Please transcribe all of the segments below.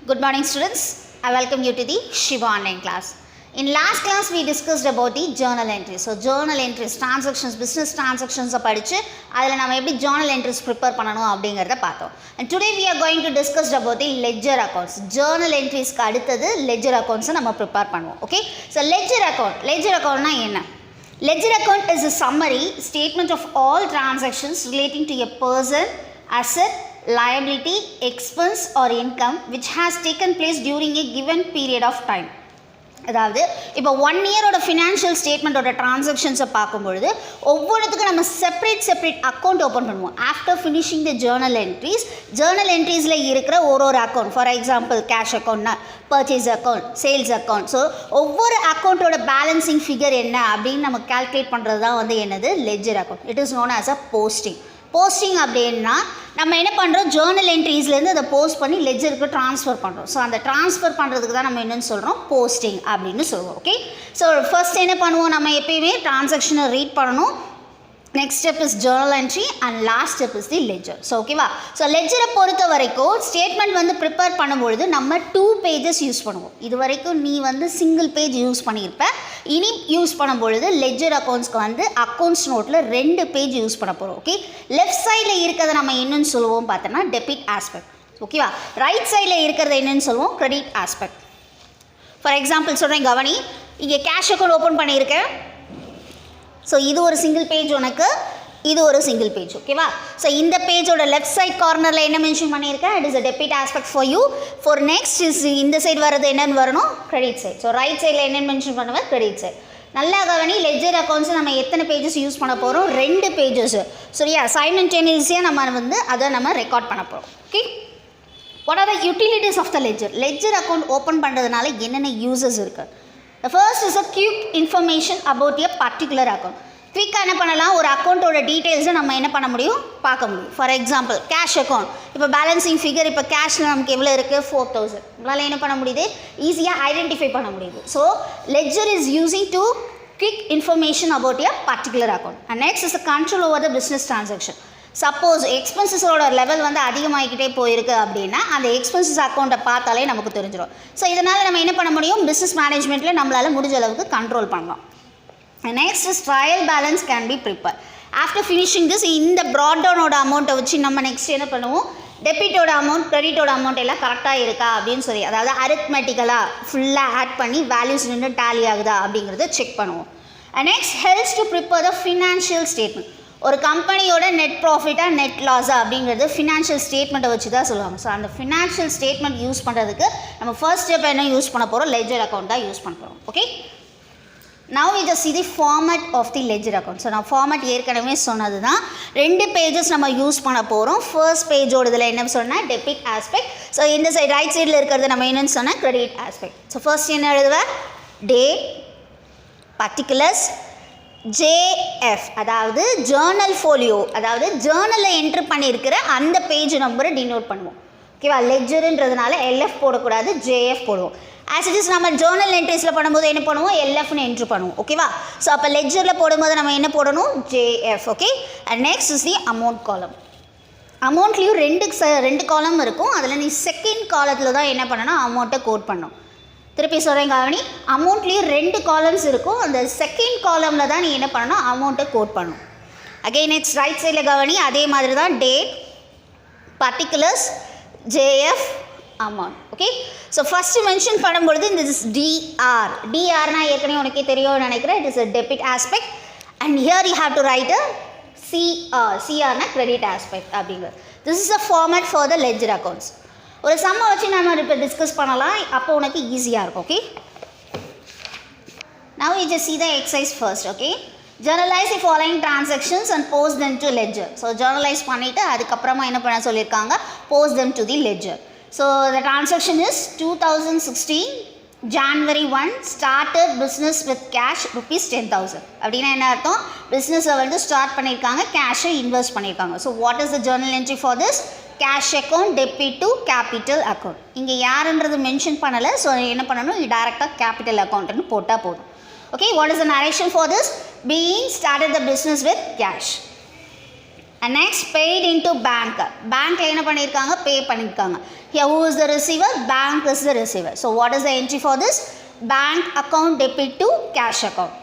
Good morning students, I welcome you to the Shiva online class. In last class we discussed about the journal entries. So journal entries, transactions, business transactions படிச்சு அதில் நம்ம எப்படி journal entries prepare பண்ணணும் அப்படிங்கிறத பார்த்தோம். And today we are going to discuss about the ledger accounts. Journal entries-க்கு அடுத்தது ledger accounts நம்ம prepare பண்ணுவோம். Okay? So ledger accountனா என்ன? Ledger account is a summary statement of all transactions relating to a person, asset, liability, expense or income which has taken place during a given period of time. அதாவது இப்போ 1 இயரோட financial ஸ்டேட்மெண்ட்டோட ட்ரான்சாக்ஷன்ஸை பார்க்கும்பொழுது ஒவ்வொன்றுத்துக்கும் நம்ம separate account open பண்ணுவோம். After finishing the journal என்ட்ரீஸில் இருக்கிற ஒரு account, for example cash அக்கௌண்ட்னா purchase account, sales account. So ஒவ்வொரு அக்கௌண்ட்டோட பேலன்சிங் ஃபிகர் என்ன அப்படின்னு நம்ம கால்குலேட் பண்ணுறது தான் வந்து என்னது ledger account. It is known as a posting அப்படின்னா நம்ம என்ன பண்ணுறோம், ஜேர்னல் என்ட்ரீஸ்லேருந்து அதை போஸ்ட் பண்ணி லெட்ஜருக்கு ட்ரான்ஸ்ஃபர் பண்ணுறோம். ஸோ அந்த ட்ரான்ஸ்ஃபர் பண்ணுறதுக்கு தான் நம்ம என்னென்னு சொல்கிறோம், போஸ்டிங் அப்படின்னு சொல்லுவோம். ஓகே, ஸோ ஃபர்ஸ்ட் என்ன பண்ணுவோம், நம்ம எப்பயுமே ட்ரான்சாக்ஷனை ரீட் பண்ணணும். Next step is Journal entry and last step is the ledger. So ஓகேவா, ஸோ லெட்ஜரை பொறுத்த வரைக்கும் ஸ்டேட்மெண்ட் வந்து ப்ரிப்பேர் பண்ணும்பொழுது நம்ம 2 pages யூஸ் பண்ணுவோம். இது வரைக்கும் நீ வந்து சிங்கிள் பேஜ் யூஸ் பண்ணியிருப்ப. இனி யூஸ் பண்ணும்பொழுது லெட்ஜர் அக்கௌண்ட்ஸ்க்கு வந்து அக்கௌண்ட்ஸ் நோட்டில் 2 பேஜ் யூஸ் பண்ண போகிறோம். ஓகே, லெஃப்ட் சைடில் இருக்கிறத நம்ம என்னென்னு சொல்லுவோம் பார்த்தோன்னா டெபிட் ஆஸ்பெக்ட். ஓகேவா, ரைட் சைடில் இருக்கிறத என்னென்னு சொல்லுவோம், கிரெடிட் ஆஸ்பெக்ட். ஃபார் எக்ஸாம்பிள் சொல்கிறேன் கவனி, இங்கே கேஷ் அக்கௌண்ட் ஓப்பன் பண்ணியிருக்கேன். ஸோ இது ஒரு சிங்கிள் பேஜ், உனக்கு இது ஒரு சிங்கிள் பேஜ். ஓகேவா, ஸோ இந்த பேஜோட லெஃப்ட் சைட் கார்னரில் என்ன மென்ஷன் பண்ணியிருக்கேன், it is a debit aspect for you. For next is இந்த சைடு வர்றது என்னென்னு வரணும், கிரெடிட் சைட். ஸோ ரைட் சைடில் என்னென்னு மென்ஷன் பண்ணுவேன், கிரெடிட் சைட். நல்லா கவனி, லெட்ஜர் அக்கௌண்ட்ஸ் நம்ம எத்தனை பேஜஸ் யூஸ் பண்ண போகிறோம், 2 பேஜஸ். சரியா, சைமல்டேனியஸாக நம்ம வந்து அதை நம்ம ரெக்கார்ட் பண்ண போகிறோம். Okay, what are the utilities of the ledger account open பண்ணுறதுனால என்னென்ன யூசஸ் இருக்குது. The first is a quick information about a particular account. குவிக்காக என்ன பண்ணலாம், ஒரு அக்கௌண்ட்டோட டீட்டெயில்ஸை நம்ம என்ன பண்ண முடியும், பார்க்க முடியும். ஃபார் எக்ஸாம்பிள் கேஷ் அக்கௌண்ட், இப்போ பேலன்சிங் ஃபிகர் இப்போ கேஷில் நமக்கு எவ்வளோ இருக்குது, 4000. நம்மளால் என்ன பண்ண முடியுது, ஈஸியாக ஐடென்டிஃபை பண்ண முடியுது. So ledger is using to quick information about a particular account. And next is control over the business transaction. Suppose எக்ஸ்பென்சஸோட லெவல் வந்து அதிகமாகிக்கிட்டே போயிருக்கு அப்படின்னா அந்த எக்ஸ்பென்சஸ் அக்கௌண்ட்டை பார்த்தாலே நமக்கு தெரிஞ்சிடும். ஸோ இதனால் நம்ம என்ன பண்ண முடியும், பிஸ்னஸ் மேனேஜ்மெண்ட்டில் நம்மளால் முடிஞ்ச அளவுக்கு கண்ட்ரோல் பண்ணலாம். Next is trial balance can be prepare. After finishing this, இந்த ப்ராட் டவுனோட அமௌண்ட்டை வச்சு நம்ம நெக்ஸ்ட் என்ன பண்ணுவோம், டெபிட்டோட அமௌண்ட் கிரெடிட்டோட அமௌண்ட் எல்லாம் கரெக்டாக இருக்கா அப்படின்னு சொல்லி, அதாவது அரித்மெட்டிக்கலாக ஃபுல்லாக ஆட் பண்ணி வேல்யூஸ் நின்று டேலி ஆகுதா அப்படிங்கிறத செக் பண்ணுவோம். And next helps to prepare the financial statement. ஒரு கம்பெனியோட நெட் ப்ராஃபிட்டாக நெட் லாஸா அப்படிங்கிறது ஃபினான்ஷியல் ஸ்டேட்மெண்ட்டை வச்சு தான் சொல்லுவாங்க. ஸோ அந்த ஃபினான்ஷியல் ஸ்டேட்மெண்ட் யூஸ் பண்ணுறதுக்கு நம்ம ஃபர்ஸ்ட் ஸ்டெப் என்ன யூஸ் பண்ண போகிறோம், லெட்ஜர் அக்கௌண்ட் தான் யூஸ் பண்ண போகிறோம். Okay, now we just see the format of the ledger account. So நான் ஃபார்மேட் ஏற்கனவே சொன்னது தான், 2 பேஜஸ் நம்ம யூஸ் பண்ண போகிறோம். ஃபர்ஸ்ட் பேஜோட இதில் என்ன சொன்னால் டெபிட் ஆஸ்பெக்ட். ஸோ இந்த சைடு ரைட் சைடில் இருக்கிறது நம்ம என்னென்னு சொன்னால் கிரெடிட் ஆஸ்பெக்ட். ஸோ ஃபர்ஸ்ட் என்ன எழுதுவேன், டேட், பர்டிகுலர்ஸ், ஜேஎஃப் அதாவது ஜேர்னல் ஃபோலியோ, அதாவது ஜேர்னலில் என்ட்ரு பண்ணியிருக்கிற அந்த பேஜ் நம்பரை டினோட் பண்ணுவோம். ஓகேவா, லெட்ஜருன்றதுனால எல்எஃப் போடக்கூடாது, ஜேஎஃப் போடுவோம். ஆஸ் இட் இஸ் நம்ம ஜேர்னல் என்ட்ரிஸில் பண்ணும்போது என்ன பண்ணுவோம், எல்எஃப்னு என்ட்ரு பண்ணுவோம். ஓகேவா, ஸோ அப்போ லெட்ஜரில் போடும்போது நம்ம என்ன போடணும், JF. Okay, and next is the amount காலம். அமௌண்ட்லேயும் 2 காலம் இருக்கும். அதில் நீ செகண்ட் காலத்தில் தான் என்ன பண்ணணும், அமௌண்ட்டை கோட் பண்ணணும். திருப்பி சொல்கிறேன் கவனி, அமௌண்ட்லேயும் 2 காலம்ஸ் இருக்கும். அந்த செகண்ட் காலமில் தான் நீ என்ன பண்ணணும், அமௌண்ட்டை கோட் பண்ணணும். அகெயின் நெக்ஸ்ட் ரைட் சைடில் கவனி, அதே மாதிரி தான் date, particulars, JF, amount. Okay, so first mention பண்ணும்பொழுது இந்த டிஆர்னா ஏற்கனவே உனக்கே தெரியும்னு நினைக்கிறேன், it is a debit aspect. And here you have to write a சிஆர்னா கிரெடிட் ஆஸ்பெக்ட் அப்படிங்கிறது. This is a format for the ledger accounts. ஒரு சம்மை வச்சு நம்ம இப்போ டிஸ்கஸ் பண்ணலாம், அப்போ உனக்கு ஈஸியாக இருக்கும். Okay, now we just see the exercise first. Okay, journalize the following transactions and post them to ledger. So journalize பண்ணிட்டு அதுக்கப்புறமா என்ன பண்ண சொல்லியிருக்காங்க, post them to the ledger. So the transaction is 2016 January 1 started business with cash rupees 10,000. அப்படின்னா என்ன அர்த்தம், பிஸ்னஸை வந்து ஸ்டார்ட் பண்ணியிருக்காங்க, கேஷை இன்வெஸ்ட் பண்ணியிருக்காங்க. So what is the Journal entry for this, cash account debit to capital account. இங்கே யாருன்றது mention பண்ணலை. ஸோ என்ன பண்ணணும், டேரெக்டாக கேபிட்டல் அக்கௌண்ட்னு போட்டால் போதும். Okay, what is the narration for this, being started the business with cash. and next paid into bank. Bank என்ன பண்ணிருக்காங்க, pay பண்ணிருக்காங்க. Here who is the receiver? Bank is the receiver. So what is the entry for this? Bank account debit to cash account.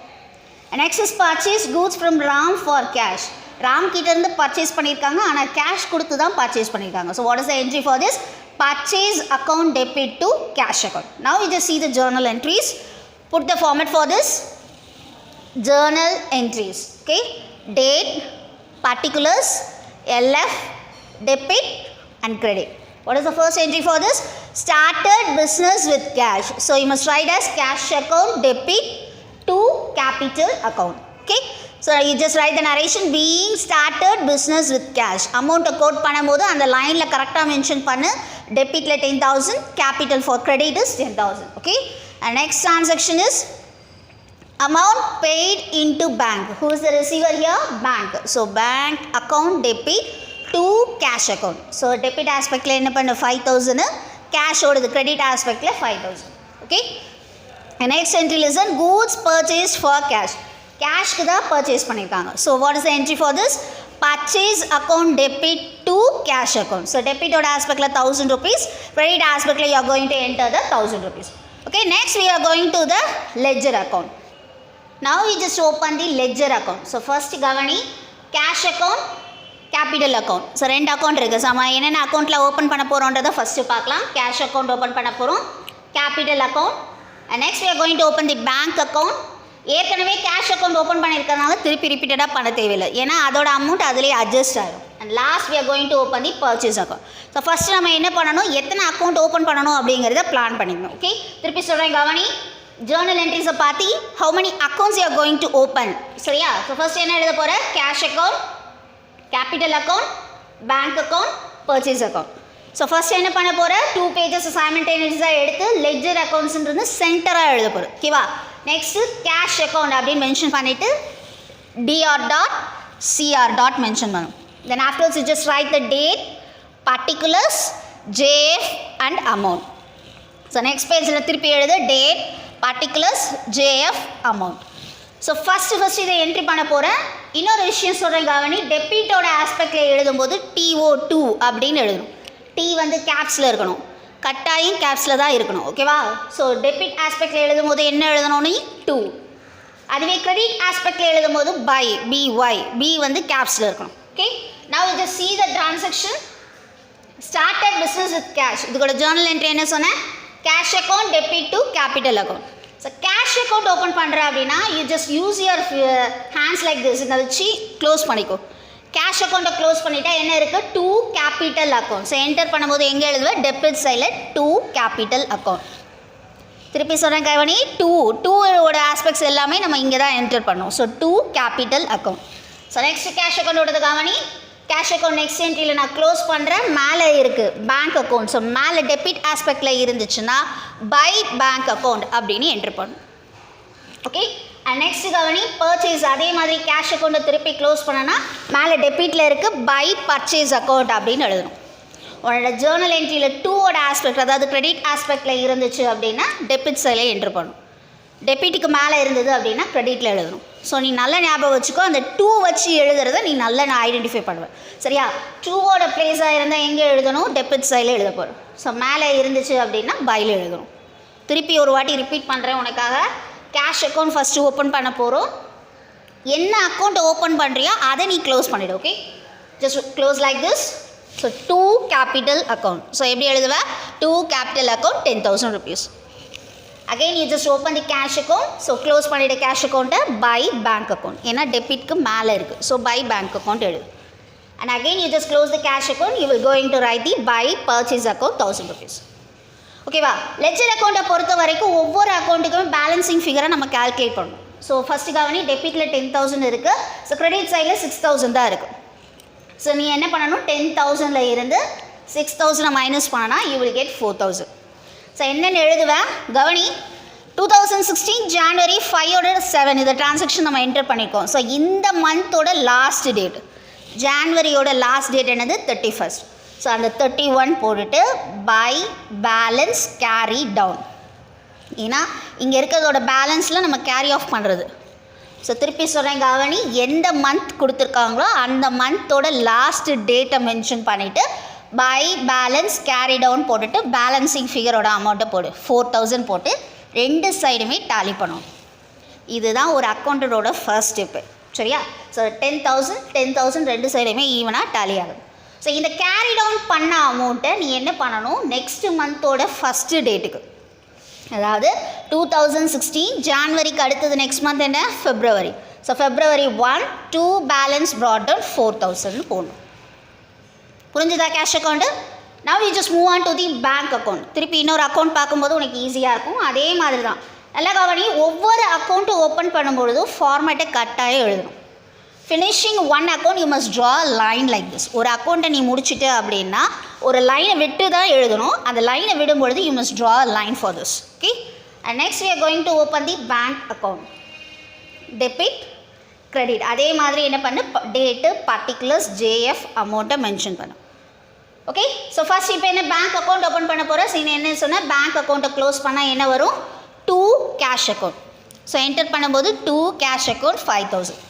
And next is purchase goods from Ram for cash. Ram கிட்ட இருந்து purchase பண்ணிருக்காங்க, ஆனா cash கொடுத்து தான் purchase பண்ணிருக்காங்க. So what is the entry for this? Purchase account debit to cash account. Now we just see the journal entries. Put the format for this. Journal entries. Okay. Date, particulars, LF, debit and credit. What is the first entry for this? Started business with cash. So you must write as cash account debit to capital account. Okay. So you just write the narration being started business with cash. Amount quote பண்ணும்போது அந்த லைன்ல கரெக்ட்டா mention பண்ணு. Debitல 10,000, capital for credit is 10,000. Okay. And next transaction is amount paid into bank. Who is the receiver here? Bank. So bank account debit to cash account. So debit aspectல என்ன பண்ணு 5,000, cash ஓடது credit aspectல 5,000. Okay. And next entry listen, goods purchased for cash. Cash க்கு தான் purchase பண்ணிருக்காங்க. So what is the entry for this? Purchase account debit to cash account. So debit ஓட aspectல 1,000 rupees, credit aspectல you are going to enter the 1,000 rupees. Okay, next we are going to the ledger account. Now we just open the ledger account. So first கவனி, cash account, capital account. So ரெண்டு account இருக்கு. நம்ம என்னென்ன accountல open பண்ண போறோம்ன்றத first பார்க்கலாம். Cash account open பண்ண போறோம், capital account, and next we are going to open the bank account. ஏற்கனவே கேஷ் அக்கௌண்ட் ஓப்பன் பண்ணியிருக்கிறதுனால திருப்பி ரிப்பீட்டடாக பண்ண தேவையில்லை, ஏன்னா அதோட அமௌண்ட் அதிலேயே அட்ஜஸ்ட் ஆகும். And last we are going to open the purchase account. So first நம்ம என்ன பண்ணணும், எத்தனை அக்கௌண்ட் ஓப்பன் பண்ணணும் அப்படிங்கிறத பிளான் பண்ணிக்கணும். ஓகே, திருப்பி சொல்கிறேன் கவனி. ஜேர்னல் என்ட்ரிஸை பார்த்து how many accounts you are going to open. சரியா? ஸோ ஃபஸ்ட் என்ன எழுத போகிற, cash account, capital account, bank account, purchase account. So first என்ன பண்ண போகிற, 2 pages சைமல்டேனியஸாக எடுத்து லெட்ஜர் அக்கௌண்ட்ஸ்ன்றது சென்டராக எழுத போகிற. ஓகேவா? நெக்ஸ்ட்டு கேஷ் அக்கௌண்ட் அப்படின்னு மென்ஷன் பண்ணிவிட்டு DR dot CR dot mention பண்ணும். Then afters you just write the date, particulars, JF and amount. So next பேஜில் திருப்பி எழுது date, particulars, JF, amount. So first இதை என்ட்ரி பண்ண போகிறேன். இன்னொரு விஷயம் சொல்கிறேன் கவனி, டெபிட்டோட ஆஸ்பெக்டில் எழுதும்போது TO2 அப்படின்னு எழுதணும். T வந்து கேப்ஸில் இருக்கணும், கட்டாயம் கேப்ஸில் தான் இருக்கணும். ஓகேவா? ஸோ டெபிட் ஆஸ்பெக்டில் எழுதும் போது என்ன எழுதணும், 2. அதுவே கிரெடிட் ஆஸ்பெக்டில் எழுதும் போது பை, BY, B வந்து கேப்ஸில் இருக்கணும். Okay, now you just see the transaction. started business with cash. இதுக்கோட ஜேர்னல் என்ட்ரி என்ன சொன்னேன், cash account debit to capital account. So cash account open பண்ணுற அப்படின்னா you just use your hands like this, இதை வச்சு க்ளோஸ் பண்ணிக்கோ. Cash அக்கௌண்ட்டை close பண்ணிட்டா என்ன இருக்குது, 2 கேபிட்டல் அக்கௌண்ட். ஸோ என்டர் பண்ணும்போது எங்கே எழுதுவேன், டெபிட் சைடில் 2 கேபிட்டல் அக்கௌண்ட். திருப்பி சொல்கிறேன் கவனி, 2ஓட ஆஸ்பெக்ட்ஸ் எல்லாமே நம்ம இங்கே தான் என்டர் பண்ணோம். So 2 capital account. So next cash அக்கௌண்ட்டோட கவனி, கேஷ் அக்கௌண்ட் நெக்ஸ்ட் என்ட்ரியில் நான் க்ளோஸ் பண்ணுறேன். மேலே இருக்குது பேங்க் அக்கௌண்ட். ஸோ மேலே டெபிட் ஆஸ்பெக்டில் இருந்துச்சுன்னா பை பேங்க் அக்கௌண்ட் அப்படின்னு என்ட்ரு பண்ணும். ஓகே, அண்ட் நெக்ஸ்ட் கவனி, பர்ச்சேஸ். அதே மாதிரி கேஷ் அக்கௌண்ட்டை திருப்பி க்ளோஸ் பண்ணனா மேலே டெபிட்டில் இருக்குது பை பர்ச்சேஸ் அக்கௌண்ட் அப்படின்னு எழுதணும். உன்னோட ஜேர்னல் என்ட்ரியில் 2ஓட ஆஸ்பெக்ட், அதாவது கிரெடிட் ஆஸ்பெக்டில் இருந்துச்சு அப்படின்னா டெபிட் சைடில் என்ட்ரு பண்ணணும். டெபிட்டுக்கு மேலே இருந்தது அப்படின்னா கிரெடிட்டில் எழுதணும். ஸோ நீ நல்ல ஞாபகம் வச்சுக்கோ, அந்த 2 வச்சு எழுதுறத நீ நல்லா நான் ஐடென்டிஃபை பண்ணுவேன். சரியா? 2ஓட ப்ளேஸாக இருந்தால் எங்கே எழுதணும், டெபிட் சைடில் எழுத போகிறோம். ஸோ மேலே இருந்துச்சு அப்படின்னா பையில் எழுதணும். திருப்பி ஒரு வாட்டி ரிப்பீட் பண்ணுறேன் உனக்காக. கேஷ் அக்கௌண்ட் ஃபஸ்ட்டு ஓப்பன் பண்ண போகிறோம். என்ன அக்கௌண்ட் ஓப்பன் பண்ணுறியோ அதை நீ க்ளோஸ் பண்ணிவிடு. Okay, just close like this. So 2 capital account. So எப்படி எழுதுவேன், 2 capital account 10,000 rupees. Again you just open the cash account. So close பண்ணிவிட்டு கேஷ் அக்கௌண்ட்டை பை பேங்க் அக்கௌண்ட், ஏன்னா டெபிட்க்கு மேலே இருக்குது. ஸோ பை பேங்க் அக்கௌண்ட் எழுது. And again you just close the cash account. You will going to write the by purchase account 1,000 rupees. ஓகேவா? Ledger அக்கௌண்ட்டை பொறுத்த வரைக்கும் ஒவ்வொரு அக்கௌண்ட்டுக்குமே பேலன்சிங் ஃபிகரை நம்ம கால்குலேட் பண்ணணும். ஸோ ஃபஸ்ட்டு கவனி, டெபிட்டில் 10,000 இருக்குது. ஸோ கிரெடிட் சைடில் 6,000 தான் இருக்குது. ஸோ நீ என்ன பண்ணணும், 10,000ல் இருந்து 6,000 மைனஸ் பண்ணனா யூ வில் கெட் 4,000. ஸோ என்னென்னு எழுதுவேன் கவனி, 2016 January 5/7 இந்த டிரான்சாக்ஷன் நம்ம என்டர் பண்ணியிருக்கோம். ஸோ இந்த மந்தோட லாஸ்ட் டேட், ஜான்வரியோட லாஸ்ட் டேட் என்னது, 31st. ஸோ அந்த 31 போட்டுட்டு பை பேலன்ஸ் கேரி டவுன். ஏன்னா இங்கே இருக்கிறதோட பேலன்ஸில் நம்ம கேரி ஆஃப் பண்ணுறது. ஸோ திருப்பி சொல்கிறேன் கவனி, எந்த மந்த் கொடுத்துருக்காங்களோ அந்த மந்தோட லாஸ்ட் டேட்டை மென்ஷன் பண்ணிவிட்டு பை பேலன்ஸ் கேரி டவுன் போட்டுட்டு பேலன்சிங் ஃபிகரோட அமௌண்ட்டை போடு 4000 போட்டு ரெண்டு சைடுமே டேலி பண்ணணும். இதுதான் ஒரு அக்கௌண்டரோட ஃபர்ஸ்ட் ஸ்டெப்பு. சரியா? ஸோ 10,000 ரெண்டு சைடுமே ஈவனாக டேலி ஆகுது. ஸோ இந்த கேரி டவுன் பண்ண அமௌண்ட்டை நீ என்ன பண்ணணும், நெக்ஸ்ட் மந்தோட ஃபஸ்ட்டு டேட்டுக்கு, அதாவது 2016 ஜான்வரிக்கு அடுத்தது நெக்ஸ்ட் மந்த் என்ன, February. So February 1 2 balance brought down 4,000 போடணும். புரிஞ்சுதா cash account? Now you just move on to the bank account. திருப்பி இன்னொரு அக்கௌண்ட் பார்க்கும்போது உனக்கு ஈஸியாக இருக்கும். அதே மாதிரி தான் நல்லா கவனி, ஒவ்வொரு அக்கௌண்ட்டு ஓப்பன் பண்ணும்பொழுதும் ஃபார்மேட்டை கட்டாயம் எழுதணும். Finishing one account you must draw line like this. ஒரு அக்கௌண்ட்டை நீ முடிச்சுட்டு அப்படின்னா ஒரு லைனை விட்டு தான் எழுதணும். அந்த லைனை விடும்பொழுது you must draw line for this. Okay, and next we are going to open the bank account. Debit credit அதே மாதிரி என்ன பண்ணு, டேட்டு பர்டிகுலர்ஸ் ஜேஎஃப் அமௌண்ட்டை மென்ஷன் பண்ணு. ஓகே, ஸோ ஃபர்ஸ்ட் இப்போ என்ன பேங்க் அக்கௌண்ட் ஓப்பன் பண்ண போகிறோம். ஸோ என்ன சொன்னால் பேங்க் அக்கௌண்ட்டை க்ளோஸ் பண்ணால் என்ன வரும், 2 கேஷ் அக்கௌண்ட். ஸோ என்டர் பண்ணும்போது 2 கேஷ் அக்கௌண்ட் 5,000.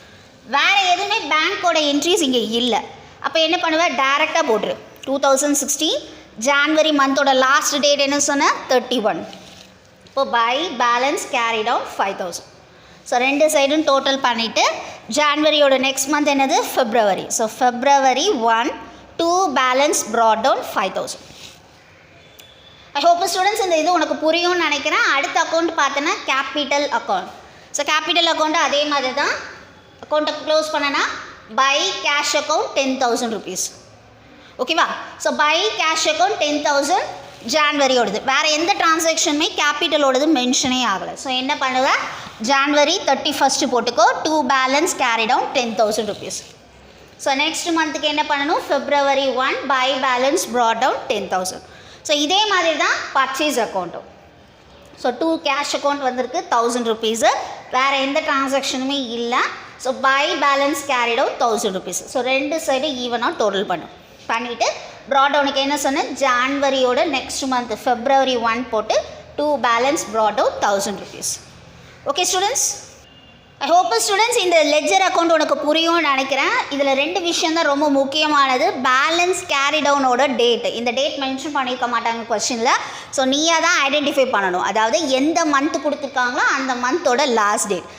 வேறு எதுவுமே பேங்க்கோட என்ட்ரிஸ் இங்கே இல்லை. அப்போ என்ன பண்ணுவேன், டேரெக்டாக போட்டுரு. 2016 ஜான்வரி மந்தோட லாஸ்ட் டேட் என்ன சொன்னால் 31. இப்போ by balance carry down 5,000. So ரெண்டு சைடும் டோட்டல் பண்ணிவிட்டு ஜான்வரியோட நெக்ஸ்ட் மந்த் என்னது, February. So February 1 2 balance brought down 5,000. I hope students இந்த இது உனக்கு புரியும்னு நினைக்கிறேன். அடுத்த அக்கௌண்ட் பார்த்தோன்னா capital account. So capital account அதே மாதிரி தான். அக்கௌண்ட்டை க்ளோஸ் பண்ணனா பை கேஷ் அக்கௌண்ட் 10,000 rupees. ஓகேவா? ஸோ பை கேஷ் அக்கௌண்ட் 10,000 ஜான்வரியோடது. வேறு எந்த டிரான்சாக்ஷனுமே கேபிட்டலோடது மென்ஷனே ஆகலை. ஸோ என்ன பண்ணுவேன், ஜான்வரி 31 போட்டுக்கோ, 2 balance carry down 10,000 rupees. So next மந்த்துக்கு என்ன பண்ணணும், February 1 by balance brought down 10,000. So இதே மாதிரி தான் பர்ச்சேஸ் அக்கௌண்ட்டும். ஸோ 2 கேஷ் அக்கௌண்ட் வந்திருக்கு 1,000 rupees. வேறு எந்த டிரான்சாக்ஷனுமே இல்லை. So by balance carry down 1,000 rupees. So ரெண்டு சைடு ஈவனாக டோட்டல் பண்ணிவிட்டு brought டவுனுக்கு என்ன சொன்னேன், ஜான்வரியோட நெக்ஸ்ட் மந்த் February 1 போட்டு 2 balance brought down 1,000 rupees. Okay students, ஐ ஹோப் ஸ்டூடெண்ட்ஸ் இந்த லெட்ஜர் அக்கௌண்ட் உனக்கு புரியும்னு நினைக்கிறேன். இதில் ரெண்டு விஷயம் தான் ரொம்ப முக்கியமானது. பேலன்ஸ் கேரி டவுனோட டேட், இந்த டேட் மென்ஷன் பண்ணியிருக்க மாட்டாங்க கொஸ்டினில். ஸோ நீயாக தான் ஐடென்டிஃபை பண்ணணும். அதாவது எந்த மந்த் கொடுத்துருக்காங்களோ அந்த மந்தோட last date.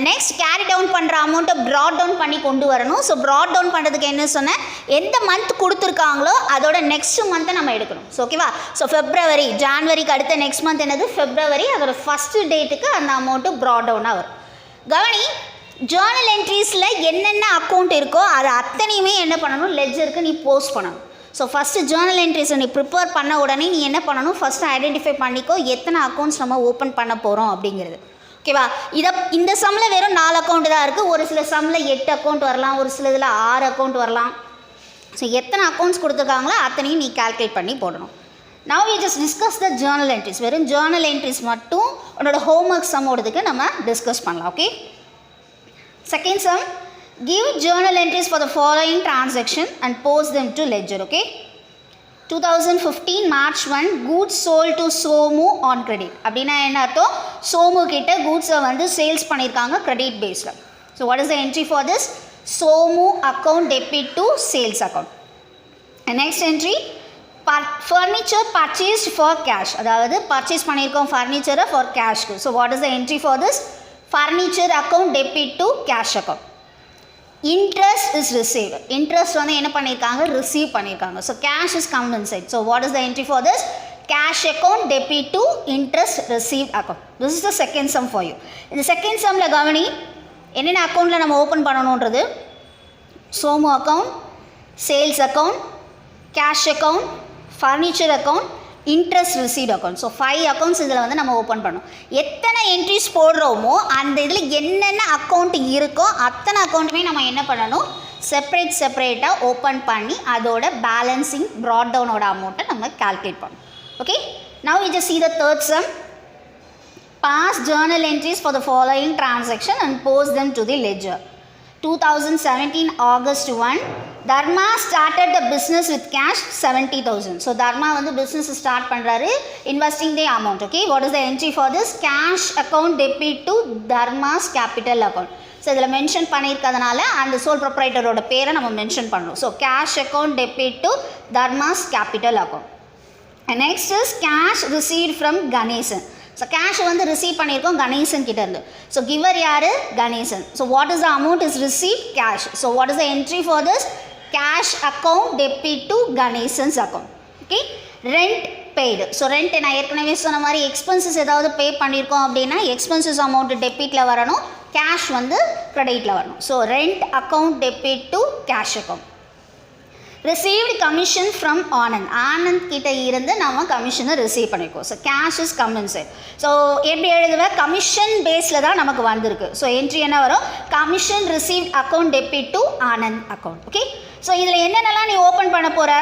Next carry down பண்ணுற அமௌண்ட்டை ப்ராட் டவுன் பண்ணி கொண்டு வரணும். ஸோ ப்ராட் டவுன் பண்ணுறதுக்கு என்ன சொன்னேன், எந்த மந்த் கொடுத்துருக்காங்களோ அதோட நெக்ஸ்ட் மந்த்தை நம்ம எடுக்கணும். ஸோ ஓகேவா? ஸோ February, ஜான்வரிக்கு அடுத்த நெக்ஸ்ட் மந்த் என்னது February, அதோட ஃபஸ்ட்டு டேட்டுக்கு அந்த அமௌண்ட்டு ப்ராட் டவுனாக வரும். கவனி, ஜேர்னல் என்ட்ரிஸில் என்னென்ன அக்கௌண்ட் இருக்கோ அது அத்தனையுமே என்ன பண்ணணும், லெட்ஜருக்கு நீ போஸ்ட் பண்ணணும். ஸோ ஃபஸ்ட்டு ஜேர்னல் என்ட்ரிஸை நீ ப்ரிப்பேர் பண்ண உடனே நீ என்ன பண்ணணும், ஃபஸ்ட்டு ஐடென்டிஃபை பண்ணிக்கோ எத்தனை அக்கௌண்ட்ஸ் நம்ம ஓப்பன் பண்ண போகிறோம் அப்படிங்கிறது. ஓகேவா? இந்த சம்மில் வெறும் 4 அக்கௌண்ட் தான் இருக்குது. ஒரு சில சம்மில் 8 அக்கௌண்ட் வரலாம், ஒரு சில இதில் 6 அக்கௌண்ட் வரலாம். ஸோ எத்தனை அக்கௌண்ட்ஸ் கொடுத்துருக்காங்களோ அத்தனையும் நீ கால்குலேட் பண்ணி போடணும். Now we just discuss the journal entries. வெறும் journal entries மட்டும் உன்னோட homework சம்மோடதுக்கு நம்ம டிஸ்கஸ் பண்ணலாம். Okay, second sum, give journal entries for the following transaction and post them to ledger. Okay, 2015 March 1 goods sold to Somu on credit. அப்படின்னா என்ன அர்த்தம், சோமு கிட்ட கூட்ஸை வந்து சேல்ஸ் பண்ணியிருக்காங்க கிரெடிட் பேஸில். So what is the entry for this, Somu account debit to sales account. Next entry, furniture purchased for cash, அதாவது purchase பண்ணியிருக்கோம் ஃபர்னிச்சரை ஃபார் கேஷ்க்கு. So what is the entry for this, furniture account debit to cash account. Interest is received, interest வந்து என்ன பண்ணியிருக்காங்க, receive பண்ணியிருக்காங்க. So cash is come inside. So what is the entry for this, cash account debit to interest receive account. This is the second sum for you. இந்த second சம்மில் கவனி, என்னென்ன அக்கௌண்ட்டில் நம்ம ஓப்பன் பண்ணணுன்றது, Somu account, sales account, cash account, furniture account, interest received account. So 5 accounts இதில் வந்து நம்ம ஓப்பன் பண்ணோம். எத்தனை என்ட்ரிஸ் போடுறோமோ அந்த இதில் என்னென்ன அக்கௌண்ட் இருக்கோ அத்தனை அக்கௌண்ட்டுமே நம்ம என்ன பண்ணணும், செப்பரேட்டாக ஓப்பன் பண்ணி அதோட பேலன்சிங் ப்ராட் டவுனோட அமௌண்ட்டை நம்ம கால்குலேட் பண்ணணும். Okay, now we just see the third sum. Pass journal entries for the following transaction and post them to the ledger. 2017 August 1 Dharma started the business with cash 70,000. So Dharma வந்து business start பண்றாரு, investing the amount. Okay, what is the entry for this, cash account debit to Dharma's capital account. So இதில் mention பண்ணியிருக்கிறதுனால அந்த sole ப்ரொப்ரைட்டரோட பேரை நம்ம mention பண்ணணும். So cash account debit to Dharma's capital account. Next is cash received from Ganesan. So cash வந்து receive பண்ணியிருக்கோம் கணேசன் கிட்டேருந்து. ஸோ கிவர் யார்? Ganesan. So what is the amount is receive? Cash. So what is the entry for this? Cash account debit to Ganesan's account. Okay. Rent paid. So rent நான் ஏற்கனவே சொன்ன மாதிரி expenses ஏதாவது பே பண்ணியிருக்கோம் அப்படின்னா எக்ஸ்பென்சஸ் அமௌண்ட் டெபிட்டில் வரணும், கேஷ் வந்து கிரெடிட்டில் வரணும். So rent account debit to cash account. Received commission from Anand. Anand கிட்ட இருந்து நம்ம கமிஷனை ரிசீவ் பண்ணியிருக்கோம். So cash is compensate. So எப்படி எழுதுவேன்? கமிஷன் பேஸில் தான் நமக்கு வந்திருக்கு. ஸோ என்ட்ரி என்ன வரும்? Commission receive account debit to Anand account. Okay. So இதில் என்னென்னலாம் நீ ஓப்பன் பண்ண போகிற?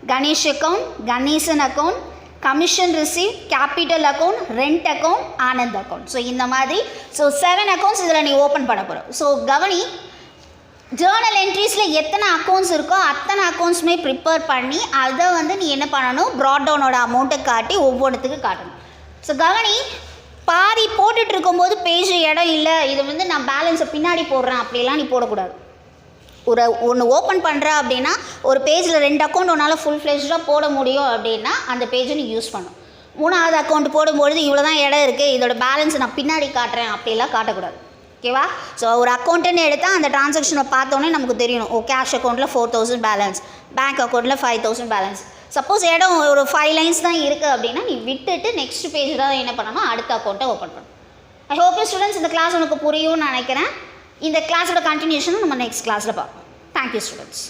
Ganesh account, Ganesan account, commission receive, capital account, rent account, Anand account. So இந்த மாதிரி 7 அக்கௌண்ட்ஸ் இதில் நீ ஓப்பன் பண்ண போகிற. ஸோ கவனி, ஜேர்னல் என்ட்ரிஸில் எத்தனை அக்கௌண்ட்ஸ் இருக்கோ அத்தனை அக்கௌண்ட்ஸுமே ப்ரிப்பேர் பண்ணி அதை வந்து நீ என்ன பண்ணணும்? ப்ராட் டவுனோட அமௌண்ட்டை காட்டி ஒவ்வொன்றுத்துக்கு காட்டணும். ஸோ கவனி, பாதி போட்டுட்டு இருக்கும்போது பேஜ் இடம் இல்லை, இது வந்து நான் பேலன்ஸை பின்னாடி போடுறேன் அப்படிலாம் நீ போடக்கூடாது. ஒன்று ஓப்பன் பண்ணுற அப்படின்னா ஒரு பேஜில் 2 அக்கௌண்ட் உன்னால் ஃபுல் ஃப்ளெஷ்டாக போட முடியும் அப்படின்னா அந்த பேஜை நீ யூஸ் பண்ணணும். 3வது அக்கௌண்ட் போடும்பொழுது இவ்வளோ தான் இடம் இருக்குது, இதோட பேலன்ஸை நான் பின்னாடி காட்டுறேன் அப்படிலாம் காட்டக்கூடாது. ஓகேவா? ஸோ ஒரு அக்கௌண்ட்டுன்னு எடுத்தால் அந்த டிரான்சாக்ஷனை பார்த்தோன்னே நமக்கு தெரியணும். ஓ, கேஷ் அக்கௌண்ட்டில் 4000 பேலன்ஸ், பேங்க் அக்கௌண்ட்டில் 5000 பேலன்ஸ். சப்போஸ் இடம் ஒரு 5 லைன்ஸ் தான் இருக்குது அப்படின்னா நீ விட்டுட்டு நெக்ஸ்ட் பேஜ் தான் என்ன பண்ணணும்? அடுத்த அக்கௌண்ட்டை ஓப்பன் பண்ணணும். ஐ ஹோப் ஸ்டூடெண்ட்ஸ் இந்த கிளாஸ் உனக்கு புரியும்னு நினைக்கிறேன். இந்த கிளாஸோட கண்டினியூஷனும் நம்ம நெக்ஸ்ட் கிளாஸில் பார்ப்போம். Thank you students.